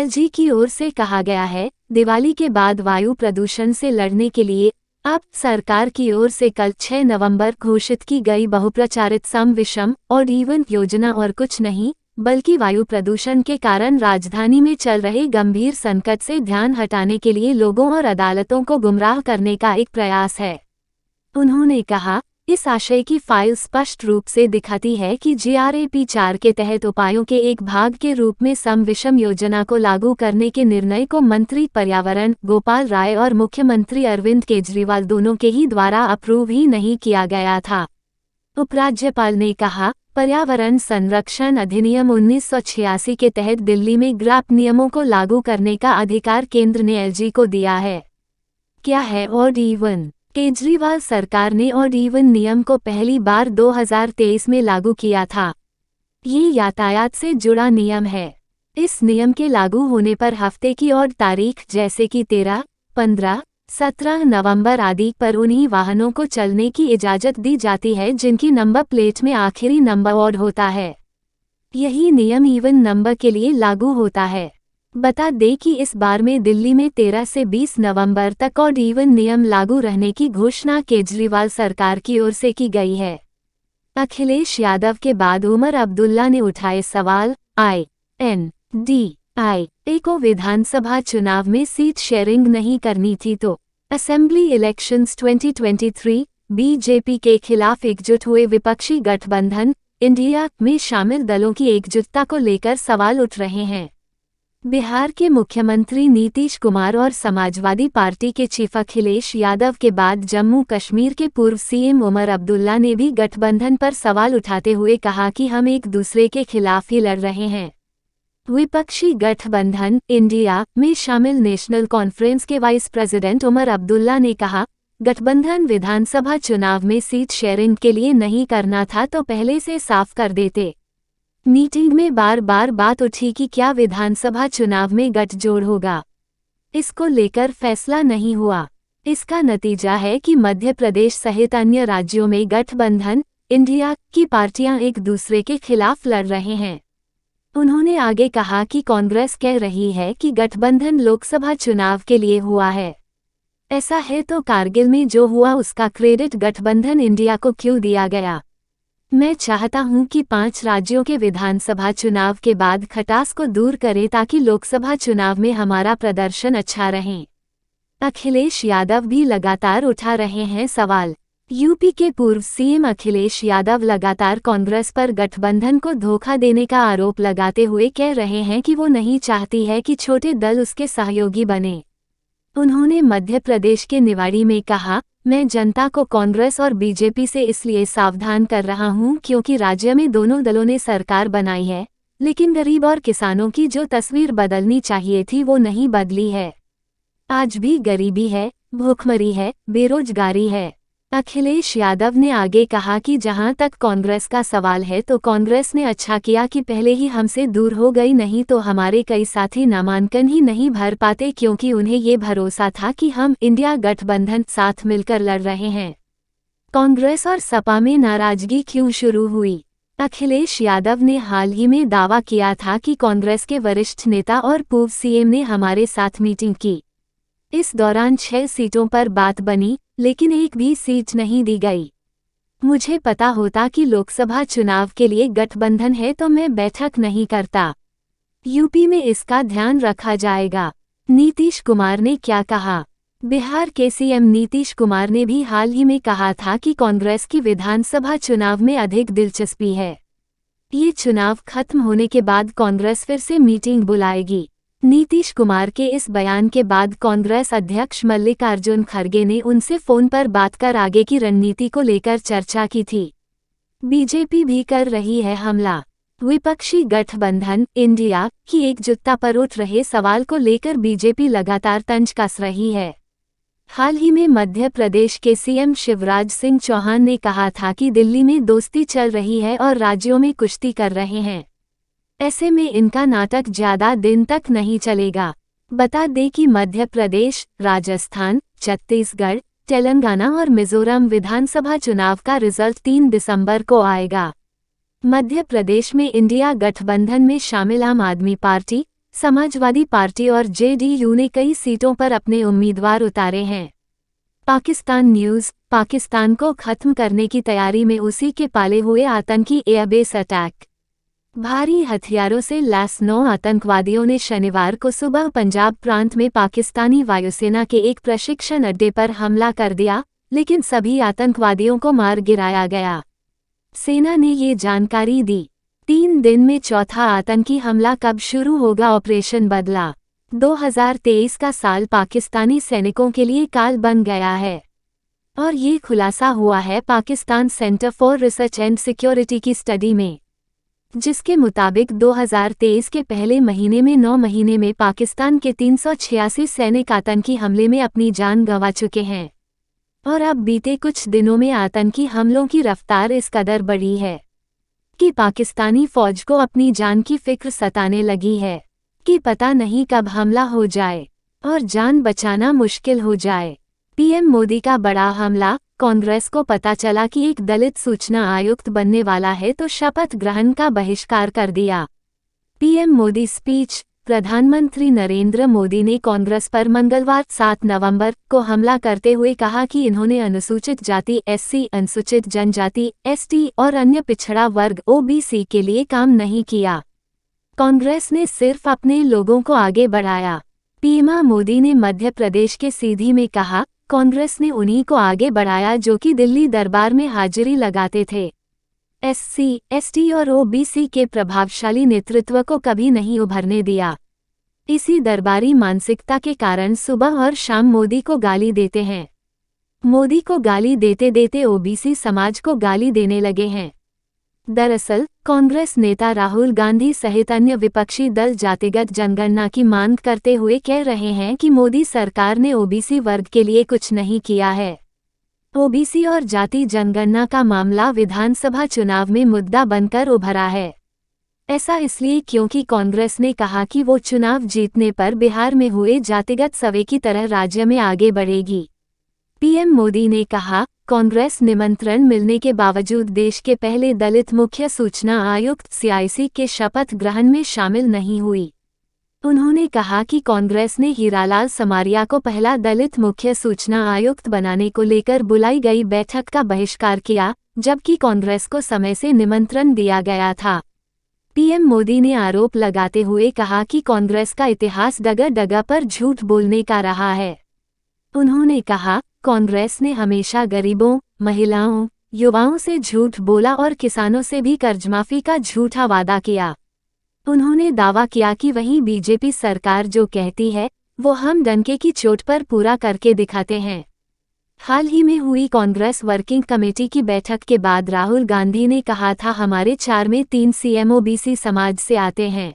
LG की ओर से कहा गया है, दिवाली के बाद वायु प्रदूषण से लड़ने के लिए अब सरकार की ओर से कल 6 नवंबर घोषित की गई बहुप्रचारित सम विषम और इवन योजना और कुछ नहीं बल्कि वायु प्रदूषण के कारण राजधानी में चल रहे गंभीर संकट से ध्यान हटाने के लिए लोगों और अदालतों को गुमराह करने का एक प्रयास है। उन्होंने कहा, इस आशय की फाइल स्पष्ट रूप से दिखाती है कि GRAP 4 के तहत उपायों के एक भाग के रूप में सम विषम योजना को लागू करने के निर्णय को मंत्री पर्यावरण गोपाल राय और मुख्यमंत्री अरविंद केजरीवाल दोनों के ही द्वारा अप्रूव ही नहीं किया गया था। उपराज्यपाल ने कहा, पर्यावरण संरक्षण अधिनियम 1986 के तहत दिल्ली में ग्रैप नियमों को लागू करने का अधिकार केंद्र ने एलजी को दिया है। क्या है ऑड इवन? केजरीवाल सरकार ने ऑड इवन नियम को पहली बार 2023 में लागू किया था। ये यातायात से जुड़ा नियम है। इस नियम के लागू होने पर हफ्ते की ऑड तारीख जैसे कि 13, 15, 17 नवंबर आदि पर उन्हीं वाहनों को चलने की इजाज़त दी जाती है जिनकी नंबर प्लेट में आखिरी नंबर ऑड होता है। यही नियम इवन नंबर के लिए लागू होता है। बता दें कि इस बार में दिल्ली में 13 से 20 नवंबर तक ऑड इवन नियम लागू रहने की घोषणा केजरीवाल सरकार की ओर से की गई है। अखिलेश यादव के बाद उमर अब्दुल्ला ने उठाए सवाल, INDIA को विधानसभा चुनाव में सीट शेयरिंग नहीं करनी थी तो असेंबली इलेक्शंस 2023 बीजेपी के खिलाफ एकजुट हुए विपक्षी गठबंधन इंडिया में शामिल दलों की एकजुटता को लेकर सवाल उठ रहे हैं। बिहार के मुख्यमंत्री नीतीश कुमार और समाजवादी पार्टी के चीफ अखिलेश यादव के बाद जम्मू कश्मीर के पूर्व सीएम उमर अब्दुल्ला ने भी गठबंधन पर सवाल उठाते हुए कहा कि हम एक दूसरे के खिलाफ ही लड़ रहे हैं। विपक्षी गठबंधन इंडिया में शामिल नेशनल कॉन्फ्रेंस के वाइस प्रेसिडेंट उमर अब्दुल्ला ने कहा, गठबंधन विधानसभा चुनाव में सीट शेयरिंग के लिए नहीं करना था तो पहले से साफ कर देते। मीटिंग में बार बार बात उठी कि क्या विधानसभा चुनाव में गठजोड़ होगा। इसको लेकर फैसला नहीं हुआ। इसका नतीजा है कि मध्य प्रदेश सहित अन्य राज्यों में गठबंधन इंडिया की पार्टियां एक दूसरे के खिलाफ लड़ रहे हैं। उन्होंने आगे कहा कि कांग्रेस कह रही है कि गठबंधन लोकसभा चुनाव के लिए हुआ है। ऐसा है तो कारगिल में जो हुआ उसका क्रेडिट गठबंधन इंडिया को क्यों दिया गया? मैं चाहता हूं कि 5 राज्यों के विधानसभा चुनाव के बाद खटास को दूर करें ताकि लोकसभा चुनाव में हमारा प्रदर्शन अच्छा रहे। अखिलेश यादव भी लगातार उठा रहे हैं सवाल। यूपी के पूर्व सीएम अखिलेश यादव लगातार कांग्रेस पर गठबंधन को धोखा देने का आरोप लगाते हुए कह रहे हैं कि वो नहीं चाहती है कि छोटे दल उसके सहयोगी बने। उन्होंने मध्य प्रदेश के निवाड़ी में कहा, मैं जनता को कांग्रेस और बीजेपी से इसलिए सावधान कर रहा हूं क्योंकि राज्य में दोनों दलों ने सरकार बनाई है, लेकिन गरीब और किसानों की जो तस्वीर बदलनी चाहिए थी वो नहीं बदली है। आज भी गरीबी है, भूखमरी है, बेरोजगारी है। अखिलेश यादव ने आगे कहा कि जहां तक कांग्रेस का सवाल है तो कांग्रेस ने अच्छा किया कि पहले ही हमसे दूर हो गई, नहीं तो हमारे कई साथी नामांकन ही नहीं भर पाते क्योंकि उन्हें ये भरोसा था कि हम इंडिया गठबंधन साथ मिलकर लड़ रहे हैं। कांग्रेस और सपा में नाराजगी क्यों शुरू हुई? अखिलेश यादव ने हाल ही में दावा किया था कि कांग्रेस के वरिष्ठ नेता और पूर्व सीएम ने हमारे साथ मीटिंग की। इस दौरान 6 सीटों पर बात बनी, लेकिन एक भी सीट नहीं दी गई। मुझे पता होता कि लोकसभा चुनाव के लिए गठबंधन है तो मैं बैठक नहीं करता। यूपी में इसका ध्यान रखा जाएगा। नीतीश कुमार ने क्या कहा? बिहार के सीएम नीतीश कुमार ने भी हाल ही में कहा था कि कांग्रेस की विधानसभा चुनाव में अधिक दिलचस्पी है। ये चुनाव खत्म होने के बाद कांग्रेस फिर से मीटिंग बुलाएगी। नीतीश कुमार के इस बयान के बाद कांग्रेस अध्यक्ष मल्लिकार्जुन खड़गे ने उनसे फोन पर बात कर आगे की रणनीति को लेकर चर्चा की थी। बीजेपी भी कर रही है हमला। विपक्षी गठबंधन इंडिया की एकजुटता पर उठ रहे सवाल को लेकर बीजेपी लगातार तंज कस रही है। हाल ही में मध्य प्रदेश के सीएम शिवराज सिंह चौहान ने कहा था कि दिल्ली में दोस्ती चल रही है और राज्यों में कुश्ती कर रहे हैं। ऐसे में इनका नाटक ज्यादा दिन तक नहीं चलेगा। बता दें कि मध्य प्रदेश, राजस्थान, छत्तीसगढ़, तेलंगाना और मिजोरम विधानसभा चुनाव का रिजल्ट 3 दिसंबर को आएगा। मध्य प्रदेश में इंडिया गठबंधन में शामिल आम आदमी पार्टी, समाजवादी पार्टी और जेडीयू ने कई सीटों पर अपने उम्मीदवार उतारे हैं। पाकिस्तान न्यूज़। पाकिस्तान को खत्म करने की तैयारी में उसी के पाले हुए आतंकी एयरबेस अटैक। भारी हथियारों से लैस 9 आतंकवादियों ने शनिवार को सुबह पंजाब प्रांत में पाकिस्तानी वायुसेना के एक प्रशिक्षण अड्डे पर हमला कर दिया, लेकिन सभी आतंकवादियों को मार गिराया गया। सेना ने ये जानकारी दी। 3 दिन में चौथा आतंकी हमला कब शुरू होगा? ऑपरेशन बदला। 2023 का साल पाकिस्तानी सैनिकों के लिए काल बन गया है, और ये खुलासा हुआ है Pakistan centre for research and security की स्टडी में, जिसके मुताबिक 2023 के पहले महीने में 9 महीने में पाकिस्तान के 386 सैनिक आतंकी हमले में अपनी जान गंवा चुके हैं। और अब बीते कुछ दिनों में आतंकी हमलों की रफ्तार इस कदर बढ़ी है कि पाकिस्तानी फौज को अपनी जान की फिक्र सताने लगी है कि पता नहीं कब हमला हो जाए और जान बचाना मुश्किल हो जाए। पीएम मोदी का बड़ा हमला। कांग्रेस को पता चला कि एक दलित सूचना आयुक्त बनने वाला है तो शपथ ग्रहण का बहिष्कार कर दिया। PM Modi speech. प्रधानमंत्री नरेंद्र मोदी ने कांग्रेस पर मंगलवार 7 नवंबर को हमला करते हुए कहा कि इन्होंने अनुसूचित जाति एससी, अनुसूचित जनजाति एसटी और अन्य पिछड़ा वर्ग ओबीसी के लिए काम नहीं किया। कांग्रेस ने सिर्फ अपने लोगों को आगे बढ़ाया। पीएम मोदी ने मध्य प्रदेश के सीधी में कहा, कांग्रेस ने उन्हीं को आगे बढ़ाया जो कि दिल्ली दरबार में हाजिरी लगाते थे। एससी, एसटी और ओबीसी के प्रभावशाली नेतृत्व को कभी नहीं उभरने दिया। इसी दरबारी मानसिकता के कारण सुबह और शाम मोदी को गाली देते हैं। मोदी को गाली देते देते ओबीसी समाज को गाली देने लगे हैं। दरअसल कांग्रेस नेता राहुल गांधी सहित अन्य विपक्षी दल जातिगत जनगणना की मांग करते हुए कह रहे हैं कि मोदी सरकार ने ओबीसी वर्ग के लिए कुछ नहीं किया है। ओबीसी और जाति जनगणना का मामला विधानसभा चुनाव में मुद्दा बनकर उभरा है। ऐसा इसलिए क्योंकि कांग्रेस ने कहा कि वो चुनाव जीतने पर बिहार में हुए जातिगत सर्वे की तरह राज्य में आगे बढ़ेगी। पीएम मोदी ने कहा, कांग्रेस निमंत्रण मिलने के बावजूद देश के पहले दलित मुख्य सूचना आयुक्त सीआईसी के शपथ ग्रहण में शामिल नहीं हुई। उन्होंने कहा कि कांग्रेस ने हीरालाल समारिया को पहला दलित मुख्य सूचना आयुक्त बनाने को लेकर बुलाई गई बैठक का बहिष्कार किया, जबकि कांग्रेस को समय से निमंत्रण दिया गया था। पीएम मोदी ने आरोप लगाते हुए कहा कि कांग्रेस का इतिहास जगह जगह पर झूठ बोलने का रहा है। उन्होंने कहा, कांग्रेस ने हमेशा गरीबों, महिलाओं, युवाओं से झूठ बोला और किसानों से भी कर्जमाफी का झूठा वादा किया। उन्होंने दावा किया कि वही बीजेपी सरकार जो कहती है वो हम डंके की चोट पर पूरा करके दिखाते हैं। हाल ही में हुई कांग्रेस वर्किंग कमेटी की बैठक के बाद राहुल गांधी ने कहा था, हमारे 4 में 3 सीएम ओबीसी समाज से आते हैं।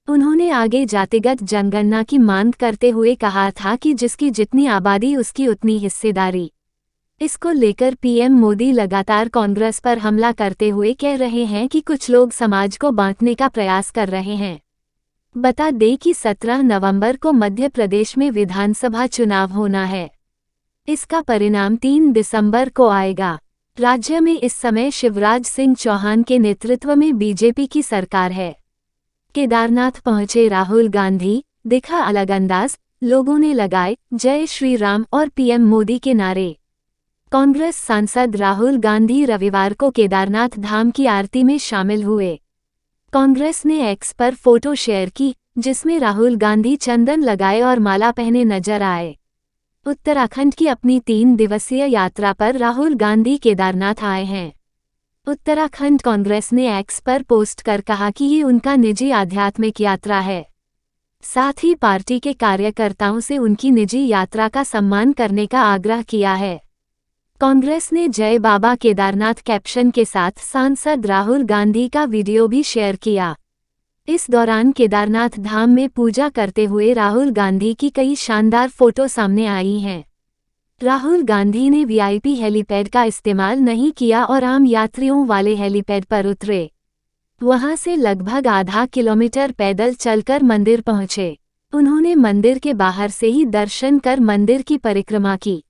उन्होंने आगे जातिगत जनगणना की मांग करते हुए कहा था कि जिसकी जितनी आबादी उसकी उतनी हिस्सेदारी। इसको लेकर पीएम मोदी लगातार कांग्रेस पर हमला करते हुए कह रहे हैं कि कुछ लोग समाज को बांटने का प्रयास कर रहे हैं। बता दें कि 17 नवंबर को मध्य प्रदेश में विधानसभा चुनाव होना है। इसका परिणाम 3 दिसंबर को आएगा। राज्य में इस समय शिवराज सिंह चौहान के नेतृत्व में बीजेपी की सरकार है। केदारनाथ पहुंचे राहुल गांधी, दिखा अलग अंदाज, लोगों ने लगाए जय श्री राम और पीएम मोदी के नारे। कांग्रेस सांसद राहुल गांधी रविवार को केदारनाथ धाम की आरती में शामिल हुए। कांग्रेस ने एक्स पर फोटो शेयर की, जिसमें राहुल गांधी चंदन लगाए और माला पहने नजर आए। उत्तराखंड की अपनी 3 दिवसीय यात्रा पर राहुल गांधी केदारनाथ आए हैं। उत्तराखंड कांग्रेस ने एक्स पर पोस्ट कर कहा कि ये उनका निजी आध्यात्मिक यात्रा है। साथ ही पार्टी के कार्यकर्ताओं से उनकी निजी यात्रा का सम्मान करने का आग्रह किया है। कांग्रेस ने जय बाबा केदारनाथ कैप्शन के साथ सांसद राहुल गांधी का वीडियो भी शेयर किया। इस दौरान केदारनाथ धाम में पूजा करते हुए राहुल गांधी की कई शानदार फोटो सामने आई हैं। राहुल गांधी ने वीआईपी हेलीपैड का इस्तेमाल नहीं किया और आम यात्रियों वाले हेलीपैड पर उतरे। वहां से लगभग आधा किलोमीटर पैदल चलकर मंदिर पहुंचे। उन्होंने मंदिर के बाहर से ही दर्शन कर मंदिर की परिक्रमा की।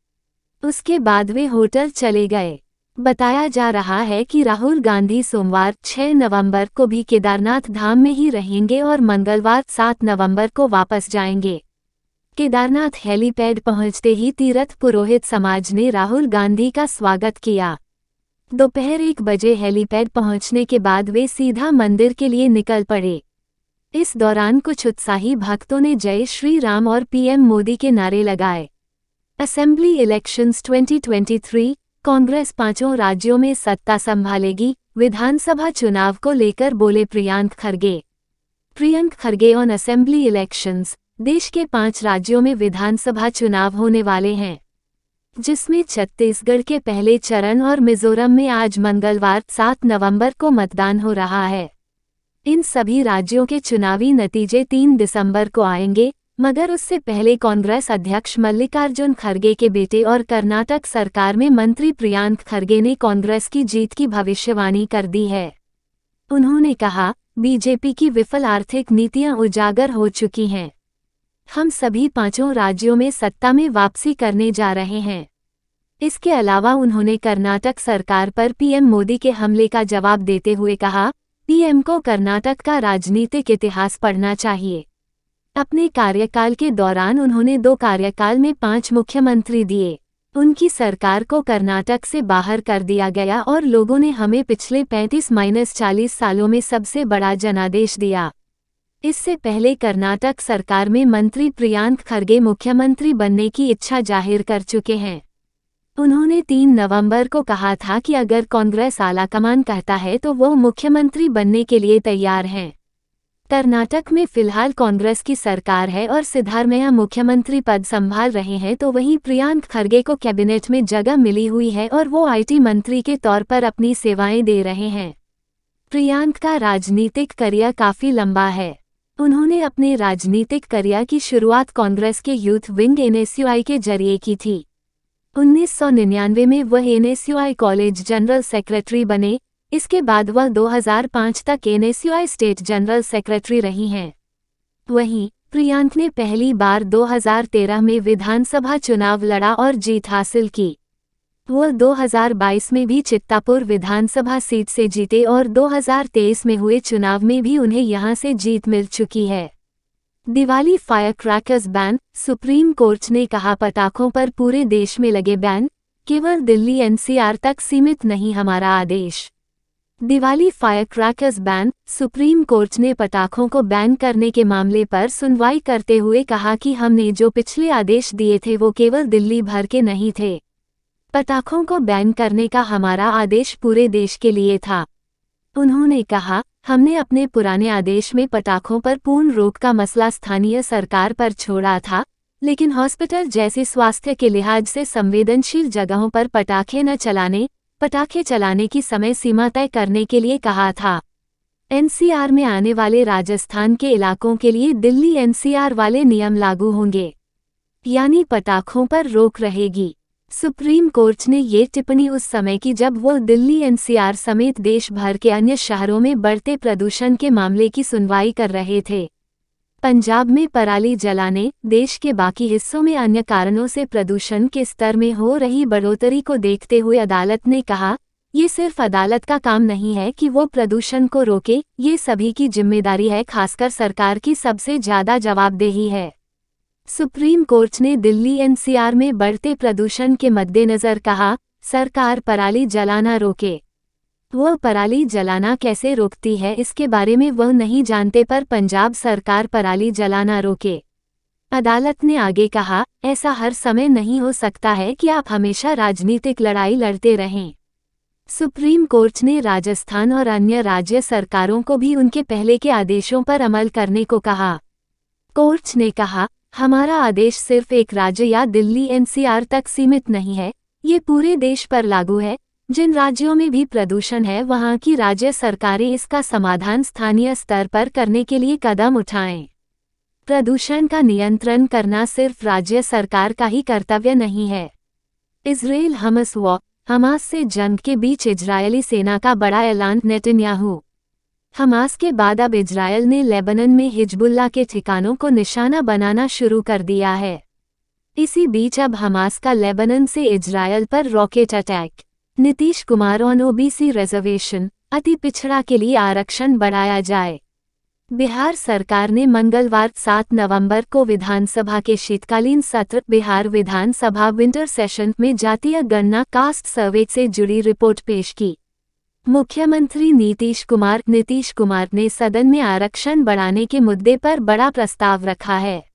उसके बाद वे होटल चले गए। बताया जा रहा है कि राहुल गांधी सोमवार 6 नवंबर को भी केदारनाथ धाम में ही रहेंगे और मंगलवार 7 नवंबर को वापस जाएंगे। केदारनाथ हेलीपैड पहुंचते ही तीर्थ पुरोहित समाज ने राहुल गांधी का स्वागत किया। दोपहर 1 बजे हेलीपैड पहुंचने के बाद वे सीधा मंदिर के लिए निकल पड़े। इस दौरान कुछ उत्साही भक्तों ने जय श्री राम और पीएम मोदी के नारे लगाए। असेंबली इलेक्शंस 2023, कांग्रेस 5 राज्यों में सत्ता संभालेगी, विधानसभा चुनाव को लेकर बोले Priyank Kharge. Priyank Kharge on assembly elections. देश के 5 राज्यों में विधानसभा चुनाव होने वाले हैं, जिसमें छत्तीसगढ़ के पहले चरण और मिजोरम में आज मंगलवार 7 नवंबर को मतदान हो रहा है। इन सभी राज्यों के चुनावी नतीजे 3 दिसंबर को आएंगे, मगर उससे पहले कांग्रेस अध्यक्ष मल्लिकार्जुन खरगे के बेटे और कर्नाटक सरकार में मंत्री प्रियंक खरगे ने कांग्रेस की जीत की भविष्यवाणी कर दी है। उन्होंने कहा, बीजेपी की विफल आर्थिक नीतियां उजागर हो चुकी हैं। हम सभी 5 राज्यों में सत्ता में वापसी करने जा रहे हैं। इसके अलावा उन्होंने कर्नाटक सरकार पर पीएम मोदी के हमले का जवाब देते हुए कहा, पीएम को कर्नाटक का राजनीतिक इतिहास पढ़ना चाहिए। अपने कार्यकाल के दौरान उन्होंने 2 कार्यकाल में 5 मुख्यमंत्री दिए। उनकी सरकार को कर्नाटक से बाहर कर दिया गया और लोगों ने हमें पिछले 35-40 सालों में सबसे बड़ा जनादेश दिया। इससे पहले कर्नाटक सरकार में मंत्री प्रियंक खरगे मुख्यमंत्री बनने की इच्छा जाहिर कर चुके हैं। उन्होंने 3 नवंबर को कहा था कि अगर कांग्रेस आलाकमान कहता है तो वो मुख्यमंत्री बनने के लिए तैयार हैं। कर्नाटक में फिलहाल कांग्रेस की सरकार है और सिद्धारमैया मुख्यमंत्री पद संभाल रहे हैं, तो वहीं प्रियंक खरगे को कैबिनेट में जगह मिली हुई है और वो आईटी मंत्री के तौर पर अपनी सेवाएं दे रहे हैं। प्रियंक का राजनीतिक करियर काफी लंबा है। उन्होंने अपने राजनीतिक करियर की शुरुआत कांग्रेस के यूथ विंग एनएसयूआई के जरिए की थी। 1999 में वह एनएसयूआई कॉलेज जनरल सेक्रेटरी बने। इसके बाद वह 2005 तक एनएसयूआई स्टेट जनरल सेक्रेटरी रही हैं। वहीं प्रियंक ने पहली बार 2013 में विधानसभा चुनाव लड़ा और जीत हासिल की। वह 2022 में भी चित्तापुर विधानसभा सीट से जीते और 2023 में हुए चुनाव में भी उन्हें यहां से जीत मिल चुकी है। दिवाली फायरक्रैकर्स बैन। सुप्रीम कोर्ट ने कहा, पटाखों पर पूरे देश में लगे बैन, केवल दिल्ली एनसीआर तक सीमित नहीं हमारा आदेश। दिवाली फायरक्रैकर्स बैन। सुप्रीम कोर्ट ने पटाखों को बैन करने के मामले पर सुनवाई करते हुए कहा कि हमने जो पिछले आदेश दिए थे वो केवल दिल्ली भर के नहीं थे। पटाखों को बैन करने का हमारा आदेश पूरे देश के लिए था। उन्होंने कहा, हमने अपने पुराने आदेश में पटाखों पर पूर्ण रोक का मसला स्थानीय सरकार पर छोड़ा था, लेकिन हॉस्पिटल जैसे स्वास्थ्य के लिहाज से संवेदनशील जगहों पर पटाखे चलाने की समय सीमा तय करने के लिए कहा था। एनसीआर में आने वाले राजस्थान के इलाकों के लिए दिल्ली एनसीआर वाले नियम लागू होंगे, यानी पटाखों पर रोक रहेगी। सुप्रीम कोर्ट ने ये टिप्पणी उस समय की जब वो दिल्ली एनसीआर समेत देश भर के अन्य शहरों में बढ़ते प्रदूषण के मामले की सुनवाई कर रहे थे। पंजाब में पराली जलाने, देश के बाकी हिस्सों में अन्य कारणों से प्रदूषण के स्तर में हो रही बढ़ोतरी को देखते हुए अदालत ने कहा, ये सिर्फ अदालत का काम नहीं है कि वो प्रदूषण को रोके, ये सभी की जिम्मेदारी है, खासकर सरकार की सबसे ज्यादा जवाबदेही है। सुप्रीम कोर्ट ने दिल्ली एनसीआर में बढ़ते प्रदूषण के मद्देनजर कहा, सरकार पराली जलाना रोके। वह पराली जलाना कैसे रोकती है इसके बारे में वह नहीं जानते, पर पंजाब सरकार पराली जलाना रोके। अदालत ने आगे कहा, ऐसा हर समय नहीं हो सकता है कि आप हमेशा राजनीतिक लड़ाई लड़ते रहें। सुप्रीम कोर्ट ने राजस्थान और अन्य राज्य सरकारों को भी उनके पहले के आदेशों पर अमल करने को कहा। कोर्ट ने कहा, हमारा आदेश सिर्फ एक राज्य या दिल्ली एनसीआर तक सीमित नहीं है, ये पूरे देश पर लागू है। जिन राज्यों में भी प्रदूषण है वहां की राज्य सरकारें इसका समाधान स्थानीय स्तर पर करने के लिए कदम उठाएं। प्रदूषण का नियंत्रण करना सिर्फ राज्य सरकार का ही कर्तव्य नहीं है। इजराइल हमास से जंग के बीच इजरायली सेना का बड़ा ऐलान। नेतन्याहू। हमास के बाद अब इजरायल ने लेबनान में हिजबुल्लाह के ठिकानों को निशाना बनाना शुरू कर दिया है। इसी बीच अब हमास का लेबनान से इजरायल पर rocket attack. Nitish Kumar on OBC reservation, अति पिछड़ा के लिए आरक्षण बढ़ाया जाए। बिहार सरकार ने मंगलवार 7 नवंबर को विधानसभा के शीतकालीन सत्र बिहार विधानसभा विंटर सेशन में जातीय गणना कास्ट सर्वे से जुड़ी रिपोर्ट पेश की। मुख्यमंत्री नीतीश कुमार ने सदन में आरक्षण बढ़ाने के मुद्दे पर बड़ा प्रस्ताव रखा है।